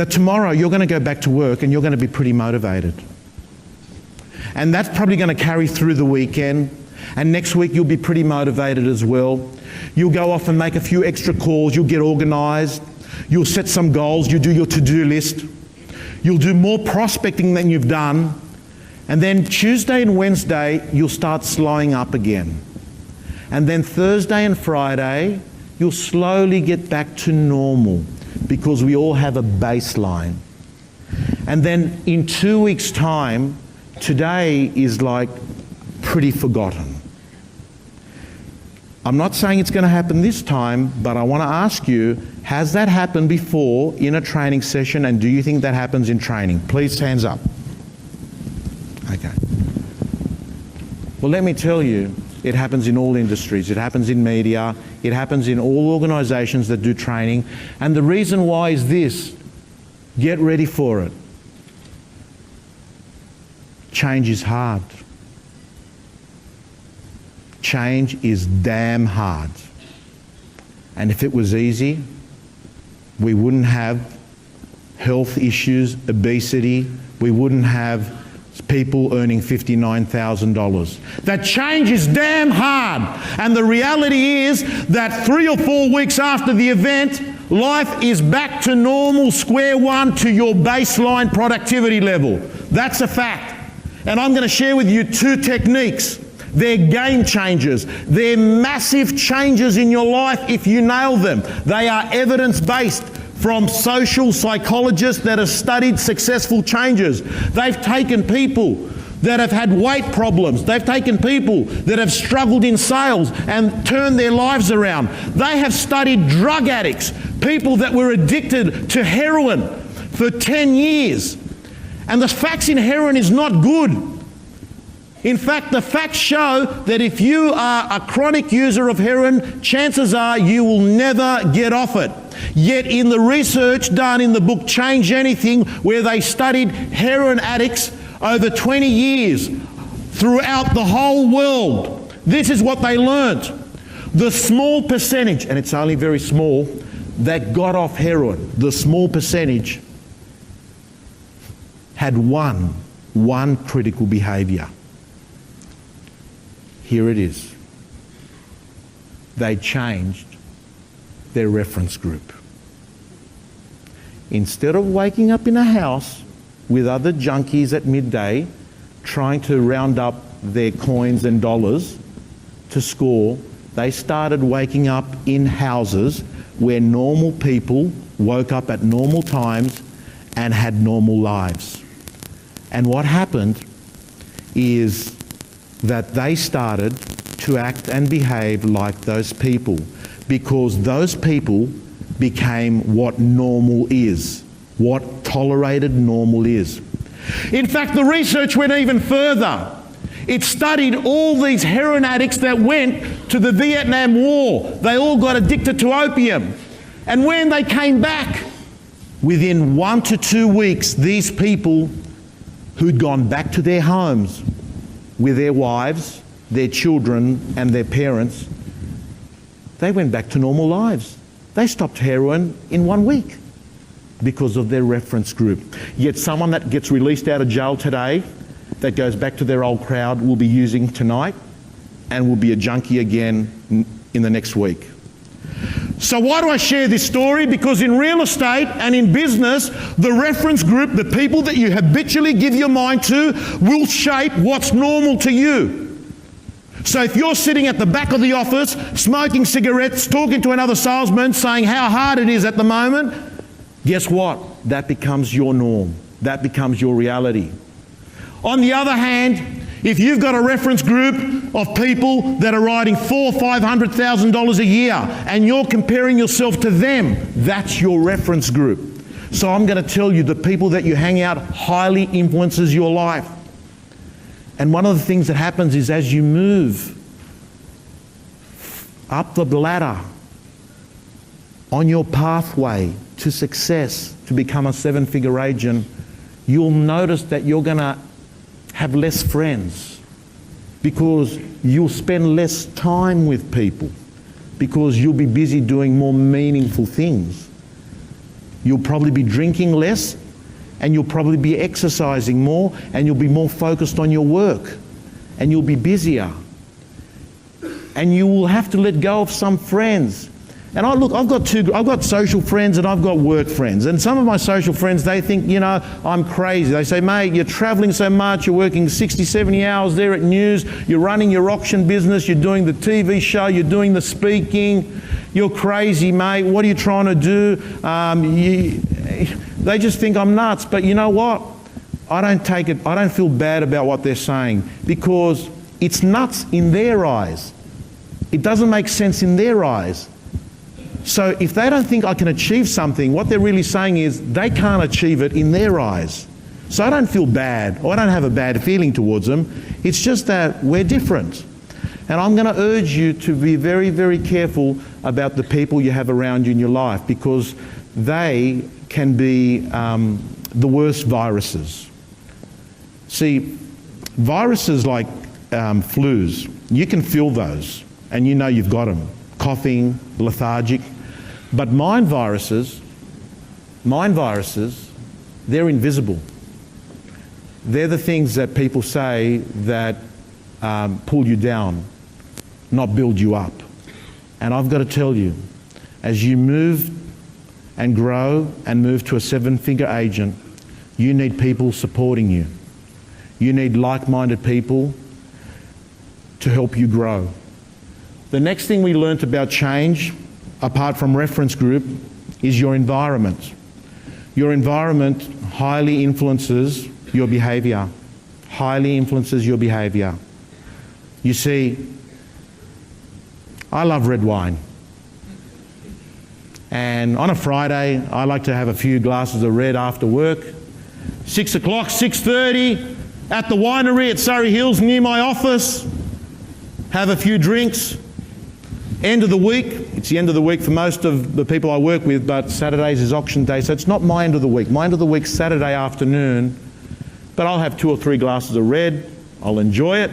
that tomorrow you're going to go back to work and you're going to be pretty motivated. And that's probably going to carry through the weekend. And next week you'll be pretty motivated as well. You'll go off and make a few extra calls. You'll get organised. You'll set some goals. You'll do your to-do list. You'll do more prospecting than you've done. And then Tuesday and Wednesday, you'll start slowing up again. And then Thursday and Friday, you'll slowly get back to normal because we all have a baseline. And then in 2 weeks' time, today is like pretty forgotten. I'm not saying it's going to happen this time, but I want to ask you, has that happened before in a training session, and do you think that happens in training? Please, hands up. Okay. Well, let me tell you, it happens in all industries. It happens in media. It happens in all organisations that do training. And the reason why is this. Get ready for it. Change is hard. Change is damn hard. And if it was easy, we wouldn't have health issues, obesity, we wouldn't have people earning $59,000. That change is damn hard. And the reality is that 3 or 4 weeks after the event, life is back to normal, square one, to your baseline productivity level. That's a fact. And I'm going to share with you 2 techniques. They're game changers. They're massive changes in your life if you nail them. They are evidence-based from social psychologists that have studied successful changes. They've taken people that have had weight problems. They've taken people that have struggled in sales and turned their lives around. They have studied drug addicts, people that were addicted to heroin for 10 years. And the facts in heroin is not good. In fact, the facts show that if you are a chronic user of heroin, chances are you will never get off it. Yet in the research done in the book Change Anything, where they studied heroin addicts over 20 years throughout the whole world, this is what they learnt. The small percentage, and it's only very small, that got off heroin, the small percentage, had one critical behaviour. Here it is. They changed their reference group. Instead of waking up in a house with other junkies at midday trying to round up their coins and dollars to score, they started waking up in houses where normal people woke up at normal times and had normal lives. And what happened is that they started to act and behave like those people, because those people became what normal is, what tolerated normal is. In fact, the research went even further. It studied all these heroin addicts that went to the Vietnam War. They all got addicted to opium. And when they came back, within 1 to 2 weeks, these people who'd gone back to their homes with their wives, their children, and their parents, they went back to normal lives. They stopped heroin in 1 week because of their reference group. Yet someone that gets released out of jail today, that goes back to their old crowd, will be using tonight and will be a junkie again in the next week. So why do I share this story? Because in real estate and in business, the reference group, the people that you habitually give your mind to, will shape what's normal to you. So if you're sitting at the back of the office, smoking cigarettes, talking to another salesman, saying how hard it is at the moment, guess what? That becomes your norm. That becomes your reality. On the other hand, if you've got a reference group of people that are writing $400,000 or $500,000 a year and you're comparing yourself to them, that's your reference group. So I'm going to tell you, the people that you hang out highly influences your life. And one of the things that happens is as you move up the ladder on your pathway to success, to become a 7-figure agent, you'll notice that you're going to have less friends because you'll spend less time with people because you'll be busy doing more meaningful things. You'll probably be drinking less, and you'll probably be exercising more, and you'll be more focused on your work, and you'll be busier. And you will have to let go of some friends. And I've got social friends and I've got work friends. And some of my social friends, they think, you know, I'm crazy. They say, mate, you're traveling so much, you're working 60, 70 hours there at News, you're running your auction business, you're doing the TV show, you're doing the speaking, you're crazy, mate, what are you trying to do? They just think I'm nuts. But you know what? I don't feel bad about what they're saying, because it's nuts in their eyes. It doesn't make sense in their eyes. So if they don't think I can achieve something, what they're really saying is they can't achieve it in their eyes. So I don't feel bad, or I don't have a bad feeling towards them. It's just that we're different. And I'm going to urge you to be very, very careful about the people you have around you in your life, because they can be the worst viruses. See, viruses like flus, you can feel those and you know you've got them. Coughing, lethargic. But mind viruses, they're invisible. They're the things that people say that pull you down, not build you up. And I've got to tell you, as you move and grow and move to a 7-figure agent, you need people supporting you. You need like-minded people to help you grow. The next thing we learnt about change, apart from reference group, is your environment. Your environment highly influences your behaviour. Highly influences your behaviour. You see, I love red wine. And on a Friday, I like to have a few glasses of red after work. 6 o'clock, 6:30, at the winery at Surrey Hills near my office. Have a few drinks. End of the week, it's the end of the week for most of the people I work with, but Saturdays is auction day, so it's not my end of the week. My end of the week's Saturday afternoon, but I'll have 2 or 3 glasses of red. I'll enjoy it.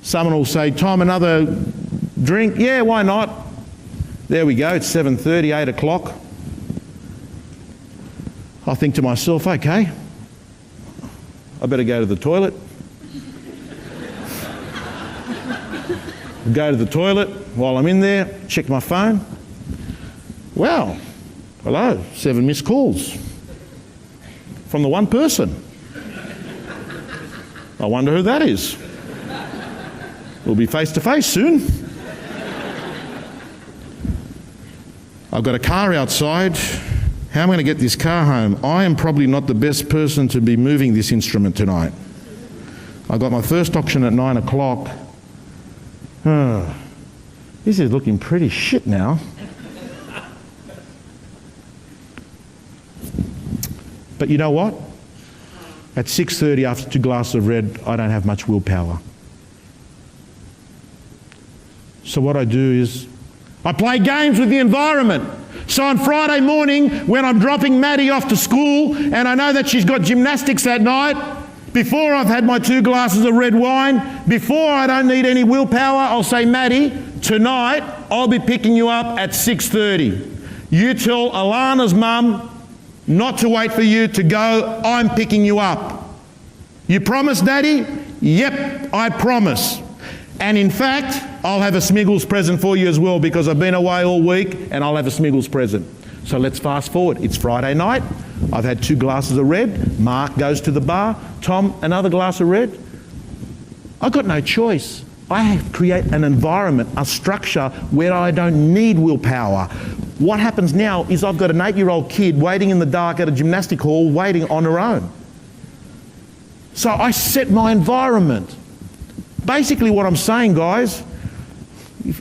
Someone will say, Tom, another drink? Yeah, why not? There we go, it's 7:30, 8 o'clock. I think to myself, okay, I better go to the toilet. Go to the toilet. While I'm in there, check my phone. Wow, hello, 7 missed calls from the one person. I wonder who that is. We'll be face to face soon. I've got a car outside. How am I going to get this car home? I am probably not the best person to be moving this instrument tonight. I got my first auction at 9 o'clock. This is looking pretty shit now. But you know what? At 6:30 after 2 glasses of red, I don't have much willpower. So what I do is I play games with the environment. So on Friday morning, when I'm dropping Maddie off to school and I know that she's got gymnastics that night, before I've had my 2 glasses of red wine, before I don't need any willpower, I'll say, Maddie, tonight I'll be picking you up at 6:30. You tell Alana's mum not to wait for you to go, I'm picking you up. You promise, Daddy? Yep, I promise. And in fact, I'll have a Smiggles present for you as well, because I've been away all week and I'll have a Smiggles present. So let's fast forward. It's Friday night. I've had 2 glasses of red. Mark goes to the bar. Tom, another glass of red. I've got no choice. I have to create an environment, a structure where I don't need willpower. What happens now is I've got an 8-year-old kid waiting in the dark at a gymnastic hall, waiting on her own. So I set my environment. Basically what I'm saying, guys,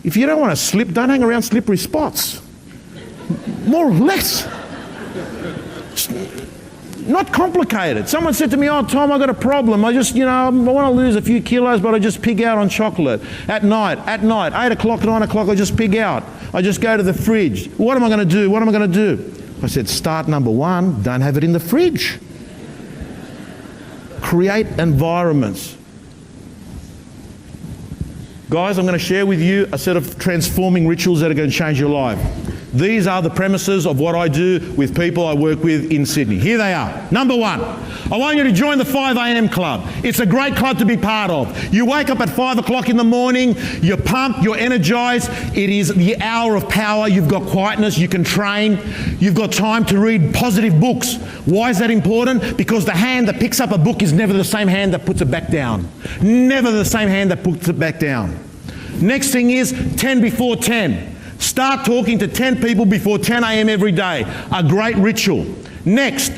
if you don't want to slip, don't hang around slippery spots. More or less. It's not complicated. Someone said to me, oh, Tom, I've got a problem. I just, I want to lose a few kilos, but I just pig out on chocolate. At night, 8 o'clock, 9 o'clock, I just pig out. I just go to the fridge. What am I going to do? What am I going to do? I said, start number 1, don't have it in the fridge. Create environments. Guys, I'm going to share with you a set of transforming rituals that are going to change your life. These are the premises of what I do with people I work with in Sydney. Here they are. Number one, I want you to join the 5 a.m. club. It's a great club to be part of. You wake up at 5 o'clock in the morning, you're pumped, you're energized. It is the hour of power. You've got quietness, you can train, you've got time to read positive books. Why is that important? Because the hand that picks up a book is never the same hand that puts it back down. Never the same hand that puts it back down. Next thing is 10 before 10. Start talking to 10 people before 10 a.m. every day. A great ritual. Next,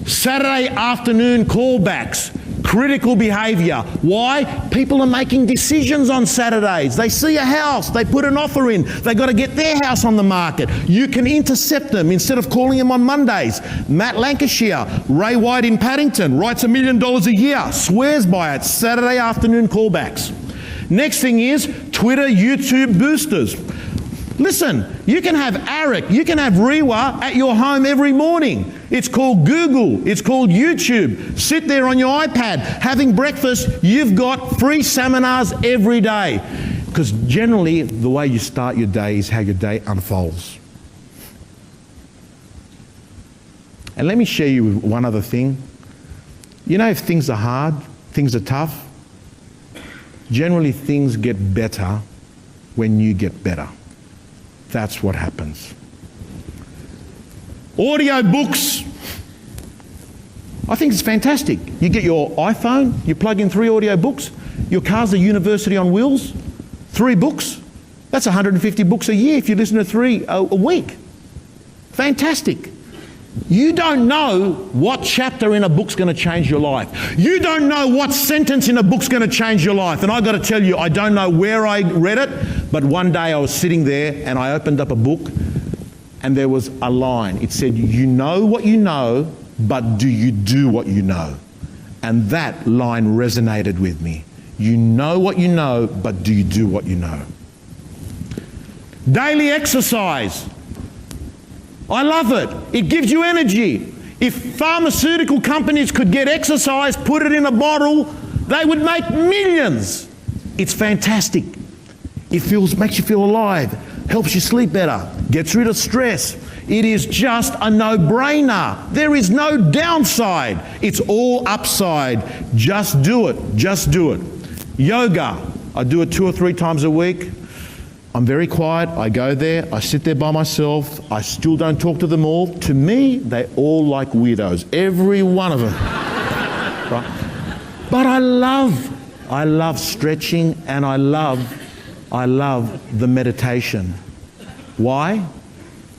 Saturday afternoon callbacks. Critical behaviour. Why? People are making decisions on Saturdays. They see a house, they put an offer in, they've got to get their house on the market. You can intercept them instead of calling them on Mondays. Matt Lancashire, Ray White in Paddington, writes $1 million a year, swears by it. Saturday afternoon callbacks. Next thing is Twitter, YouTube boosters. Listen, you can have Arik, you can have Rewa at your home every morning. It's called Google, it's called YouTube. Sit there on your iPad, having breakfast, you've got free seminars every day. Because generally, the way you start your day is how your day unfolds. And let me share you with one other thing. You know, if things are hard, things are tough, generally things get better when you get better. That's what happens. Audio books. I think it's fantastic. You get your iPhone, you plug in 3 audio books. Your car's a university on wheels. 3 books. That's 150 books a year if you listen to 3 a week. Fantastic. You don't know what chapter in a book's going to change your life. You don't know what sentence in a book's going to change your life. And I've got to tell you, I don't know where I read it, but one day I was sitting there and I opened up a book and there was a line. It said, you know what you know, but do you do what you know? And that line resonated with me. You know what you know, but do you do what you know? Daily exercise. I love it. It gives you energy. If pharmaceutical companies could get exercise, put it in a bottle, they would make millions. It's fantastic. It makes you feel alive, helps you sleep better, gets rid of stress. It is just a no-brainer. There is no downside. It's all upside. Just do it. Just do it. Yoga. I do it 2 or 3 times a week. I'm very quiet, I go there, I sit there by myself, I still don't talk to them all. To me, they're all like weirdos, every one of them. Right? But I love stretching and I love the meditation. Why?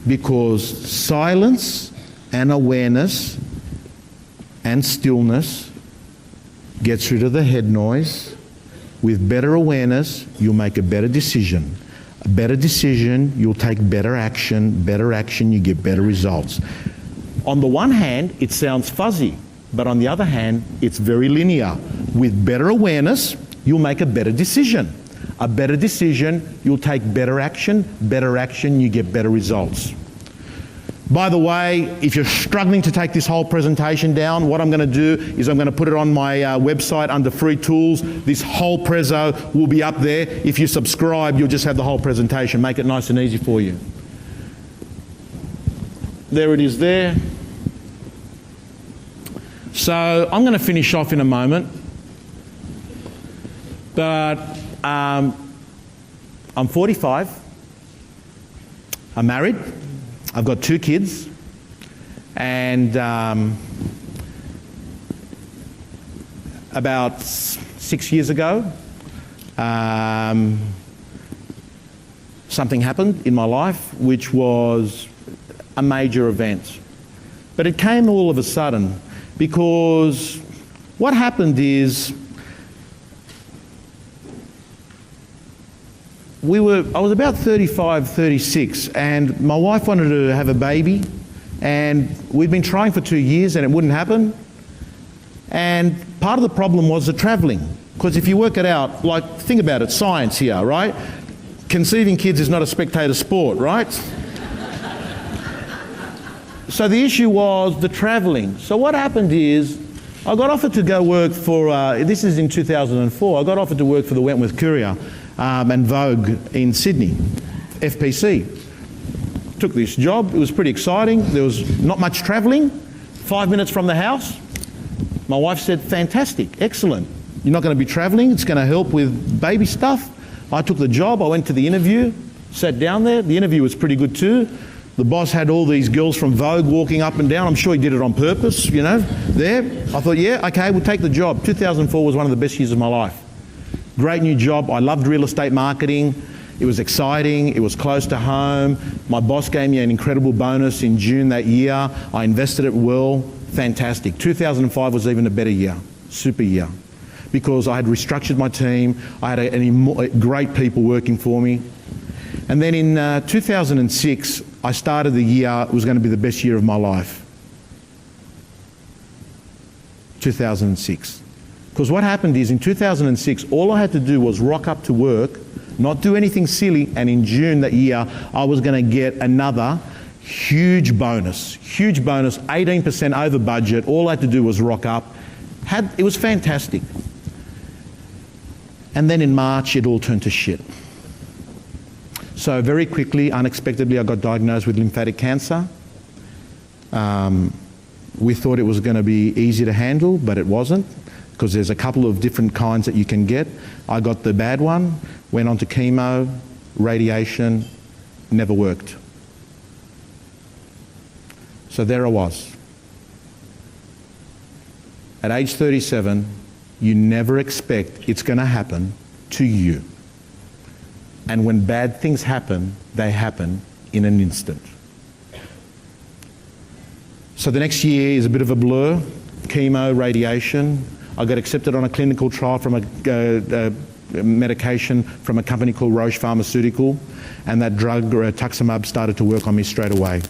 Because silence and awareness and stillness gets rid of the head noise. With better awareness, you'll make a better decision. A better decision, you'll take better action, you get better results. On the one hand, it sounds fuzzy, but on the other hand, it's very linear. With better awareness, you'll make a better decision. A better decision, you'll take better action, you get better results. By the way, if you're struggling to take this whole presentation down, what I'm going to do is I'm going to put it on my website under free tools. This whole prezzo will be up there. If you subscribe, you'll just have the whole presentation. Make it nice and easy for you. There it is there. So I'm going to finish off in a moment. But I'm 45. I'm married. I've got 2 kids, and about 6 years ago, something happened in my life which was a major event. But it came all of a sudden, because what happened is I was about 35, 36, and my wife wanted to have a baby, and we'd been trying for 2 years and it wouldn't happen. And part of the problem was the travelling, because if you work it out, like, think about it, science here, right? Conceiving kids is not a spectator sport, right? So the issue was the travelling. So what happened is, I got offered to go work for, this is in 2004, I got offered to work for the Wentworth Courier and Vogue in Sydney, FPC. Took this job. It was pretty exciting. There was not much travelling. 5 minutes from the house. My wife said, fantastic, excellent. You're not going to be travelling. It's going to help with baby stuff. I took the job. I went to the interview, sat down there. The interview was pretty good too. The boss had all these girls from Vogue walking up and down. I'm sure he did it on purpose, you know, there. I thought, yeah, okay, we'll take the job. 2004 was one of the best years of my life. Great new job. I loved real estate marketing. It was exciting. It was close to home. My boss gave me an incredible bonus in June that year. I invested it well. Fantastic. 2005 was even a better year, super year, because I had restructured my team. I had great people working for me. And then in 2006, I started the year, it was going to be the best year of my life. 2006. Because what happened is in 2006, all I had to do was rock up to work, not do anything silly, and in June that year, I was going to get another huge bonus, 18% over budget. All I had to do was rock up. It was fantastic. And then in March, it all turned to shit. So very quickly, unexpectedly, I got diagnosed with lymphatic cancer. We thought it was going to be easy to handle, but it wasn't, because there's a couple of different kinds that you can get. I got the bad one, went on to chemo, radiation, never worked. So there I was. At age 37, you never expect it's going to happen to you. And when bad things happen, they happen in an instant. So the next year is a bit of a blur. Chemo, radiation. I got accepted on a clinical trial from a medication from a company called Roche Pharmaceutical, and that drug, rituximab, started to work on me straight away.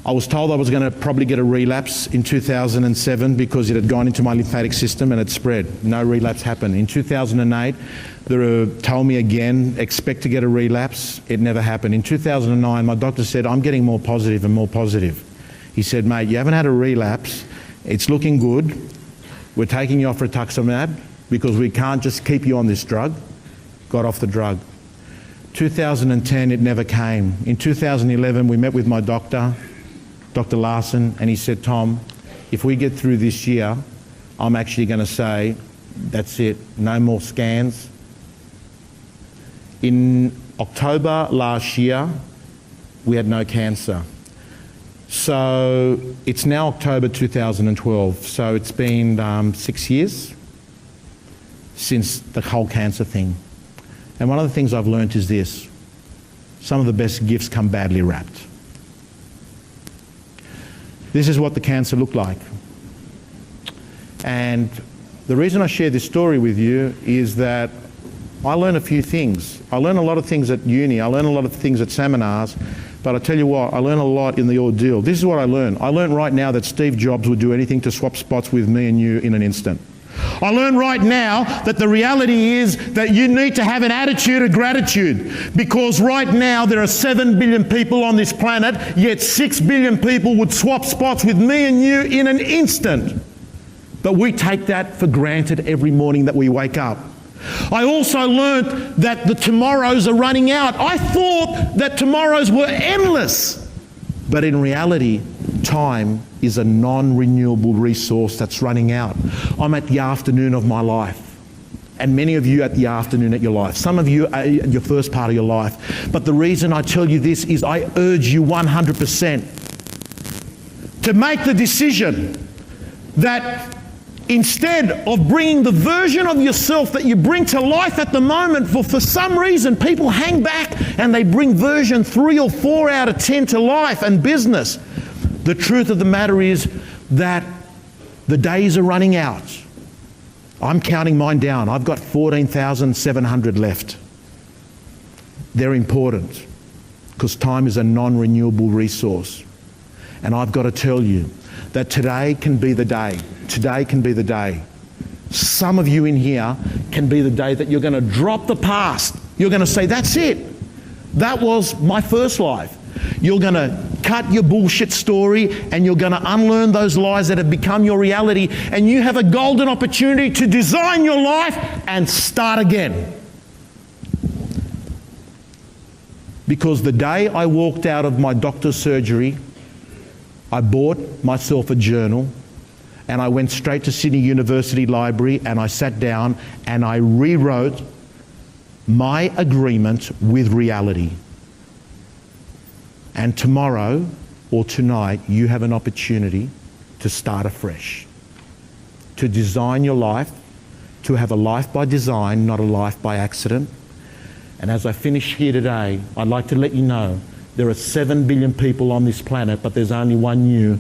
I was told I was going to probably get a relapse in 2007 because it had gone into my lymphatic system and it spread. No relapse happened. In 2008, they told me again, expect to get a relapse. It never happened. In 2009, my doctor said, I'm getting more positive and more positive. He said, mate, you haven't had a relapse. It's looking good. We're taking you off rituximab because we can't just keep you on this drug. Got off the drug. 2010, it never came. In 2011, we met with my doctor, Dr. Larson, and he said, Tom, if we get through this year, I'm actually going to say, that's it, no more scans. In October last year, we had no cancer. So it's now October 2012, so it's been 6 years since the whole cancer thing. And one of the things I've learned is this: some of the best gifts come badly wrapped. This is what the cancer looked like. And the reason I share this story with you is that I learned a few things. I learned a lot of things at uni, I learned a lot of things at seminars, but I tell you what, I learned a lot in the ordeal. This is what I learned. I learned right now that Steve Jobs would do anything to swap spots with me and you in an instant. I learned right now that the reality is that you need to have an attitude of gratitude, because right now there are 7 billion people on this planet, yet 6 billion people would swap spots with me and you in an instant. But we take that for granted every morning that we wake up. I also learned that the tomorrows are running out. I thought that tomorrows were endless, but in reality, time is a non-renewable resource that's running out. I'm at the afternoon of my life, and many of you at the afternoon of your life. Some of you are at your first part of your life. But the reason I tell you this is I urge you 100% to make the decision that instead of bringing the version of yourself that you bring to life at the moment, for some reason people hang back and they bring version 3 or 4 out of 10 to life and business. The truth of the matter is that the days are running out. I'm counting mine down. I've got 14,700 left. They're important because time is a non-renewable resource. And I've got to tell you that today can be the day. Today can be the day. Some of you in here can be the day that you're going to drop the past. You're going to say, that's it. That was my first life. You're going to cut your bullshit story and you're going to unlearn those lies that have become your reality, and you have a golden opportunity to design your life and start again. Because the day I walked out of my doctor's surgery, I bought myself a journal and I went straight to Sydney University Library and I sat down and I rewrote my agreement with reality. And tomorrow or tonight, you have an opportunity to start afresh, to design your life, to have a life by design, not a life by accident. And as I finish here today, I'd like to let you know there are 7 billion people on this planet, but there's only one you.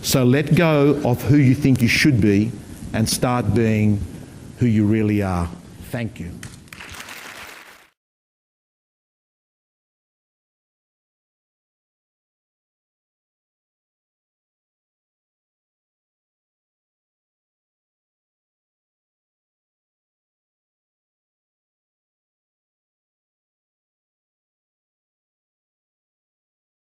So let go of who you think you should be and start being who you really are. Thank you.